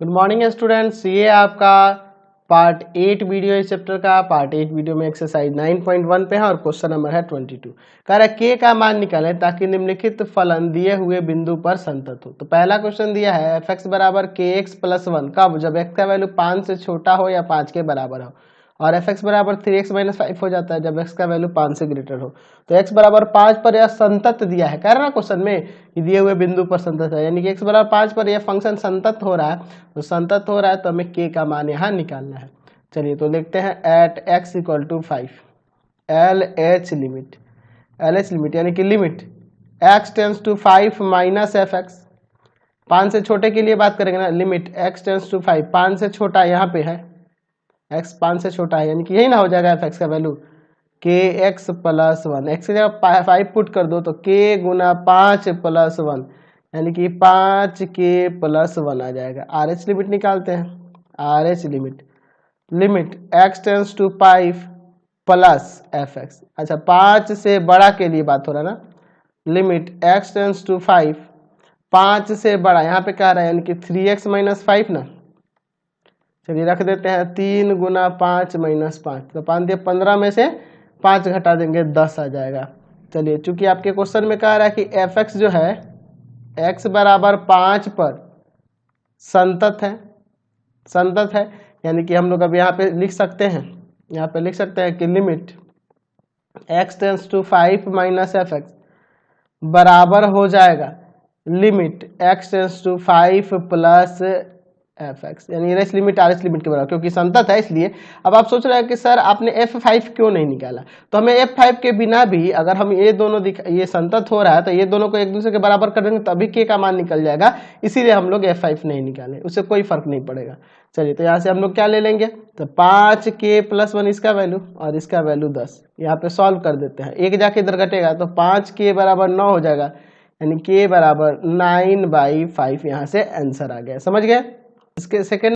Good morning students, ये आपका part 8 video इस चैप्टर का। पार्ट 8 वीडियो में एक्सरसाइज 9.1 पे है और क्वेश्चन नंबर है 22। कह रहा है के का मान निकालें ताकि निम्नलिखित फलन दिए हुए बिंदु पर संतत हो। तो पहला क्वेश्चन दिया है एफ एक्स बराबर के एक्स प्लस 1 कब, जब एक्स का वैल्यू 5 से छोटा हो या 5 के बराबर हो, और एफ एक्स बराबर 3x माइनस 5 हो जाता है जब एक्स का वैल्यू 5 से ग्रेटर हो। तो एक्स बराबर 5 पर यह संतत दिया है, कह रहा ना क्वेश्चन में कि दिए हुए बिंदु पर संतत है, यानी कि एक्स बराबर 5 पर यह फंक्शन संतत हो रहा है। तो संतत हो रहा है तो हमें के का मान यहाँ निकालना है। चलिए तो लिखते हैं at x equal to 5 L H limit, L H limit यानी कि limit x tends to 5 minus F x, 5 से छोटे के लिए बात करेंगे ना, लिमिट एक्स टेंस टू 5, 5 से छोटा यहाँ पे है, x 5 से छोटा है यानी कि यही ना हो जाएगा एफ एक्स का वैल्यू के एक्स प्लस 1, एक्स की जगह 5 पुट कर दो तो के गुना 5 प्लस 1 यानी कि 5 के प्लस 1 आ जाएगा। आर एच लिमिट निकालते हैं, R H limit limit x tends to 5 plus F x, अच्छा 5 से बड़ा के लिए बात हो रहा है ना, लिमिट एक्स टेंस टू 5, 5 से बड़ा यहाँ पे कह रहा है यानी कि 3x माइनस 5 ना। चलिए रख देते हैं 3 गुना 5 माइनस 5, तो 5 दिए 15 में से 5 घटा देंगे 10 आ जाएगा। चलिए चूंकि आपके क्वेश्चन में कह रहा है कि एफ एक्स जो है x बराबर 5 पर संतत है, संतत है यानी कि हम लोग अब यहाँ पे लिख सकते हैं, यहाँ पे लिख सकते हैं कि limit x tends to 5 minus F X बराबर हो जाएगा limit x tends to 5 plus F X, यानी H limit R H limit के बराबर, क्योंकि संतत है इसलिए। अब आप सोच रहे हैं कि सर आपने F5 क्यों नहीं निकाला, तो हमें F5 के बिना भी अगर हम ये दोनों ये संतत हो रहा है तो ये दोनों को एक दूसरे के बराबर कर देंगे तभी के का मान निकल जाएगा, इसीलिए हम लोग F5 नहीं निकाले, उससे कोई फर्क नहीं पड़ेगा। चलिए तो यहाँ से हम लोग क्या ले लेंगे, तो 5 के प्लस 1 इसका वैल्यू और इसका वैल्यू 10, यहाँ पे सॉल्व कर देते हैं, एक जाके इधर घटेगा तो 5 के बराबर 9 हो जाएगा, यानी के बराबर 9/5, यहाँ से आंसर आ गया। समझ गए। इसके सेकेंड